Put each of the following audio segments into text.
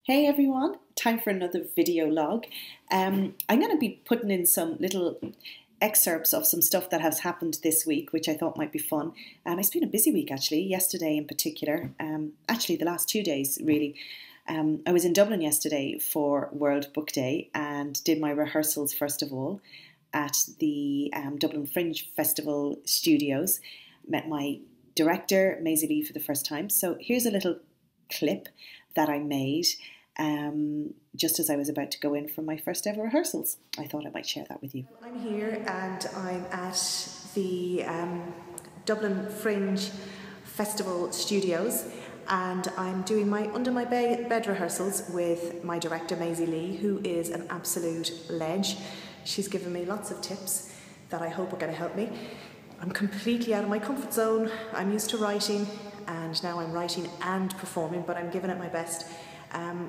Hey everyone, time for another video log. I'm going to be putting in some little excerpts of some stuff that has happened this week, which I thought might be fun. It's been a busy week actually, yesterday in particular, actually the last 2 days really. I was in Dublin yesterday for World Book Day and did my rehearsals first of all at the Dublin Fringe Festival studios. Met my director, Hazel Gaynor, for the first time. So here's a little clip that I made just as I was about to go in for my first ever rehearsals. I thought I might share that with you. I'm here and I'm at the Dublin Fringe Festival Studios and I'm doing my UnderMyBed rehearsals with my director Hazel Gaynor, who is an absolute ledge. She's given me lots of tips that I hope are going to help me. I'm completely out of my comfort zone. I'm used to writing and now I'm writing and performing, but I'm giving it my best.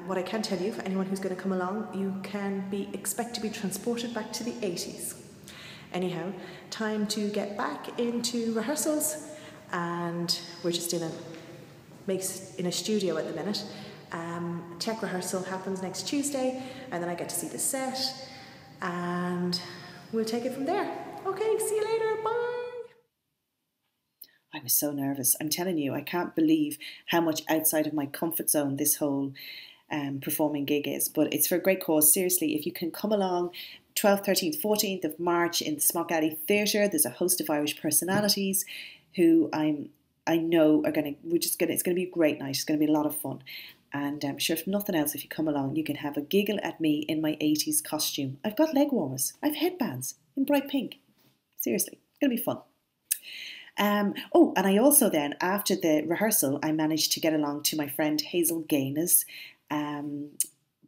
What I can tell you, for anyone who's going to come along, you can expect to be transported back to the 80s. Anyhow, time to get back into rehearsals, and we're just in a studio at the minute. Tech rehearsal happens next Tuesday, and then I get to see the set, and we'll take it from there. Okay, see you later, bye! I was so nervous. I'm telling you, I can't believe how much outside of my comfort zone this whole performing gig is. But it's for a great cause. Seriously, if you can come along 12th, 13th, 14th of March in the Smock Alley Theatre, there's a host of Irish personalities who I know are it's going to be a great night. It's going to be a lot of fun. And I'm sure if nothing else, if you come along, you can have a giggle at me in my 80s costume. I've got leg warmers. I've headbands in bright pink. Seriously, it's going to be fun. And I also then, after the rehearsal, I managed to get along to my friend Hazel Gaynor's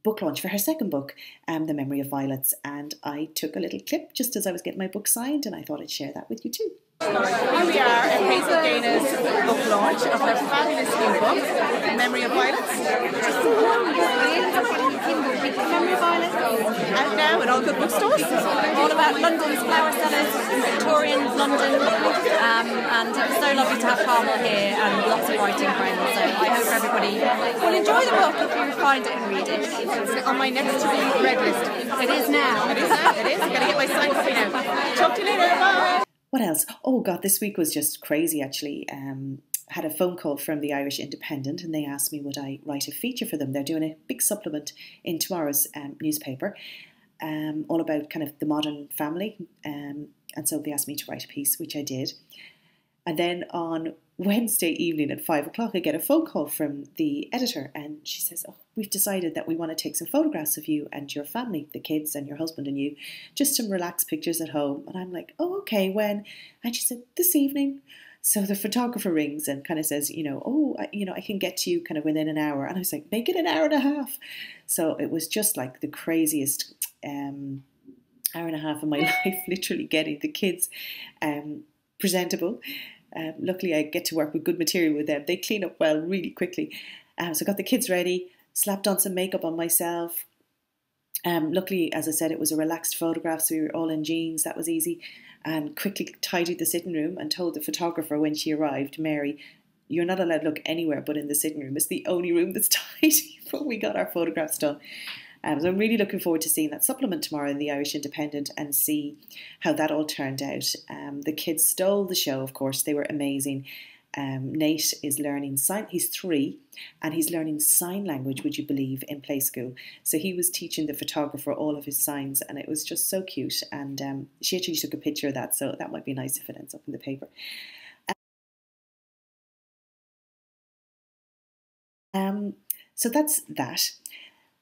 book launch for her second book, The Memory of Violets, and I took a little clip just as I was getting my book signed, and I thought I'd share that with you too. Here we are at Hazel Gaynor's book launch of her fabulous new book, Memory of Violets. Memory of Violets. Out now in all good bookstores. All about London's flower sellers, Victorian London, and it's so lovely to have Carmel here and lots of writing friends. So I hope everybody will enjoy the book if you find it and read it. It's on my next to read read list. It is now. It is now. It is. I'm going to get my signed copy now. Talk to you later. Bye. What else? Oh God, this week was just crazy actually. Had a phone call from the Irish Independent and they asked me would I write a feature for them. They're doing a big supplement in tomorrow's newspaper all about kind of the modern family. And so they asked me to write a piece, which I did. And then on Wednesday evening at 5 o'clock, I get a phone call from the editor and she says, oh, we've decided that we want to take some photographs of you and your family, the kids and your husband and you, just some relaxed pictures at home. And I'm like, oh, okay, when? And she said, this evening. So the photographer rings and kind of says, I can get to you kind of within an hour. And I was like, make it an hour and a half. So it was just like the craziest hour and a half of my life, literally getting the kids presentable. Luckily, I get to work with good material with them. They clean up well really quickly. So I got the kids ready, slapped on some makeup on myself. Luckily, as I said, it was a relaxed photograph, so we were all in jeans. That was easy. And quickly tidied the sitting room and told the photographer when she arrived, Mary, you're not allowed to look anywhere but in the sitting room. It's the only room that's tidy. But we got our photographs done. So I'm really looking forward to seeing that supplement tomorrow in the Irish Independent and see how that all turned out. The kids stole the show, of course. They were amazing. Nate is learning sign. He's 3 and he's learning sign language, would you believe, in play school. So he was teaching the photographer all of his signs and it was just so cute. And she actually took a picture of that. So that might be nice if it ends up in the paper. So that's that.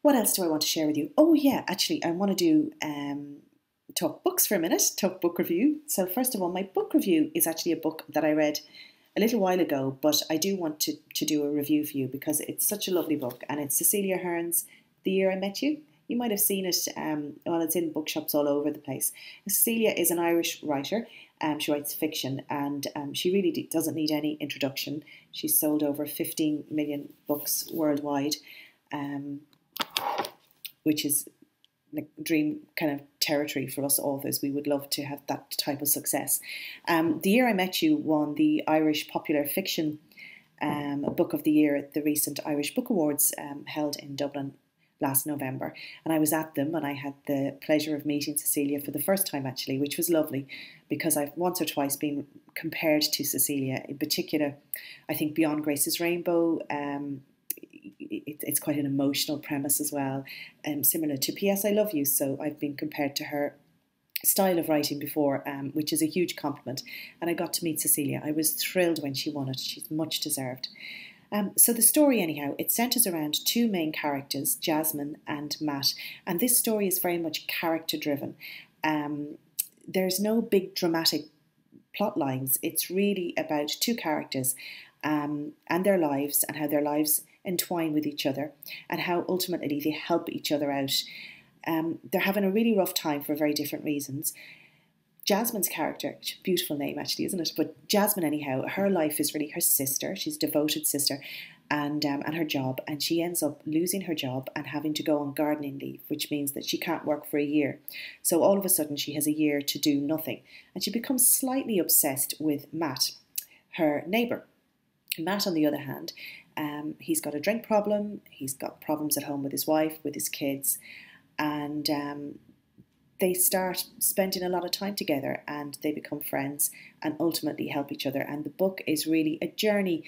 What else do I want to share with you? Oh yeah, actually I want to do talk books for a minute, talk book review. So first of all, my book review is actually a book that I read a little while ago, but I do want to do a review for you because it's such a lovely book and it's Cecelia Ahern's The Year I Met You. You might have seen it, it's in bookshops all over the place. Cecelia is an Irish writer. She writes fiction and she really doesn't need any introduction. She's sold over 15 million books worldwide. Which is like dream kind of territory for us authors. We would love to have that type of success. The Year I Met You won the Irish Popular Fiction Book of the Year at the recent Irish Book Awards held in Dublin last November, and I was at them, and I had the pleasure of meeting Cecelia for the first time actually, which was lovely, because I've once or twice been compared to Cecelia. In particular, I think Beyond Grace's Rainbow, it's quite an emotional premise as well, similar to P.S. I Love You, so I've been compared to her style of writing before, which is a huge compliment, and I got to meet Cecelia. I was thrilled when she won it. She's much deserved. So the story, anyhow, it centres around two main characters, Jasmine and Matt, and this story is very much character-driven. There's no big dramatic plot lines. It's really about two characters and their lives, and how their lives entwine with each other, and how ultimately they help each other out. They're having a really rough time for very different reasons. Jasmine's character, beautiful name actually, isn't it? But Jasmine, anyhow, her life is really her sister. She's a devoted sister, and her job. And she ends up losing her job and having to go on gardening leave, which means that she can't work for a year. So all of a sudden she has a year to do nothing. And she becomes slightly obsessed with Matt, her neighbour. Matt, on the other hand, he's got a drink problem. He's got problems at home with his wife, with his kids. And they start spending a lot of time together, and they become friends and ultimately help each other. And the book is really a journey.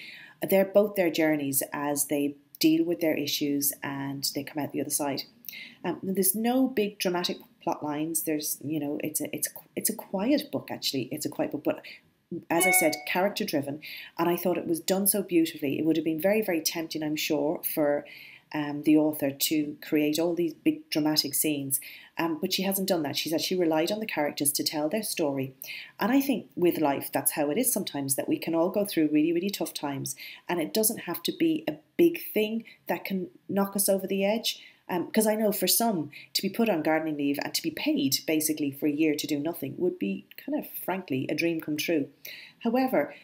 They're both their journeys as they deal with their issues and they come out the other side. There's no big dramatic plot lines. There's, it's a quiet book actually. It's a quiet book, but as I said, character driven. And I thought it was done so beautifully. It would have been very, very tempting, I'm sure, for the author to create all these big dramatic scenes, but she hasn't done that. She relied on the characters to tell their story, and I think with life that's how it is sometimes, that we can all go through really, really tough times, and it doesn't have to be a big thing that can knock us over the edge. Because I know for some, to be put on gardening leave and to be paid basically for a year to do nothing would be kind of, frankly, a dream come true. However,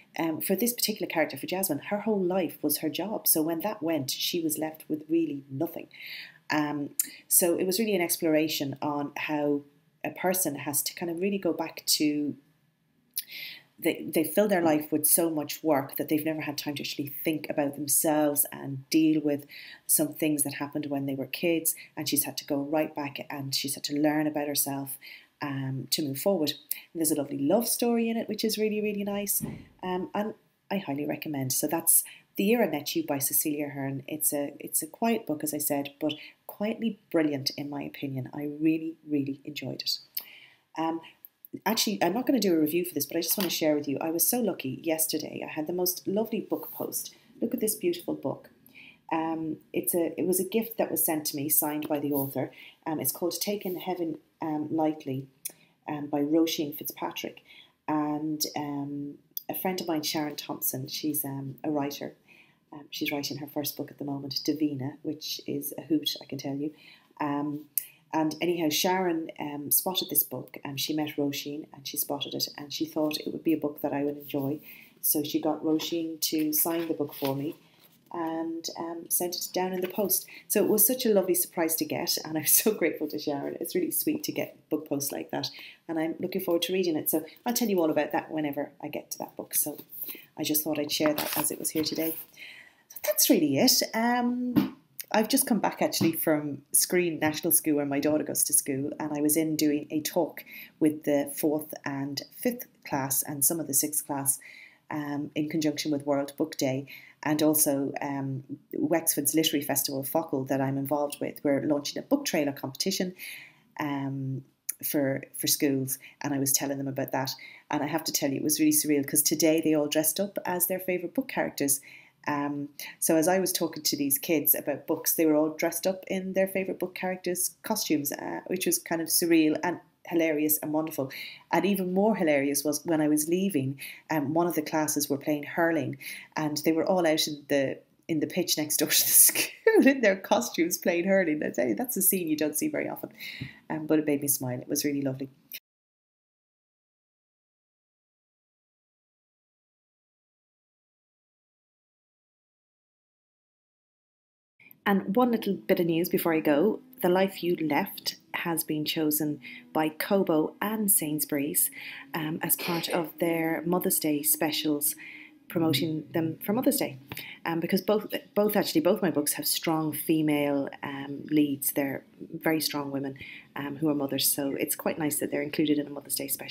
for this particular character, for Jasmine, her whole life was her job. So when that went, she was left with really nothing. So it was really an exploration on how a person has to kind of really go back to, they fill their life with so much work that they've never had time to actually think about themselves and deal with some things that happened when they were kids. And she's had to go right back, and she's had to learn about herself to move forward. And there's a lovely love story in it, which is really, really nice. And I highly recommend. So that's The Year I Met You by Cecelia Ahern. It's a quiet book, as I said, but quietly brilliant in my opinion. I really, really enjoyed it. Actually, I'm not going to do a review for this, but I just want to share with you. I was so lucky yesterday. I had the most lovely book post. Look at this beautiful book. It was a gift that was sent to me, signed by the author. It's called Taking Heaven Lightly by Roisin Fitzpatrick. And a friend of mine, Sharon Thompson, she's a writer. She's writing her first book at the moment, Davina, which is a hoot, I can tell you. And anyhow, Sharon spotted this book, and she met Roisin and she spotted it, and she thought it would be a book that I would enjoy. So she got Roisin to sign the book for me and sent it down in the post. So it was such a lovely surprise to get, and I'm so grateful to Sharon. It's really sweet to get book posts like that, and I'm looking forward to reading it. So I'll tell you all about that whenever I get to that book. So I just thought I'd share that as it was here today. So that's really it. I've just come back actually from Screen National School, where my daughter goes to school, and I was in doing a talk with the 4th and 5th class and some of the 6th class in conjunction with World Book Day, and also Wexford's Literary Festival, Focal, that I'm involved with. We're launching a book trailer competition for schools, and I was telling them about that. And I have to tell you, it was really surreal, because today they all dressed up as their favourite book characters. So as I was talking to these kids about books, they were all dressed up in their favourite book characters' costumes, which was kind of surreal and hilarious and wonderful. And even more hilarious was when I was leaving, one of the classes were playing hurling, and they were all out in the pitch next door to the school in their costumes playing hurling. I tell you, that's a scene you don't see very often, but it made me smile. It was really lovely. And one little bit of news before I go. The Life You Left has been chosen by Kobo and Sainsbury's as part of their Mother's Day specials promoting them for Mother's Day, because both my books have strong female leads. They're very strong women who are mothers, so it's quite nice that they're included in a Mother's Day special.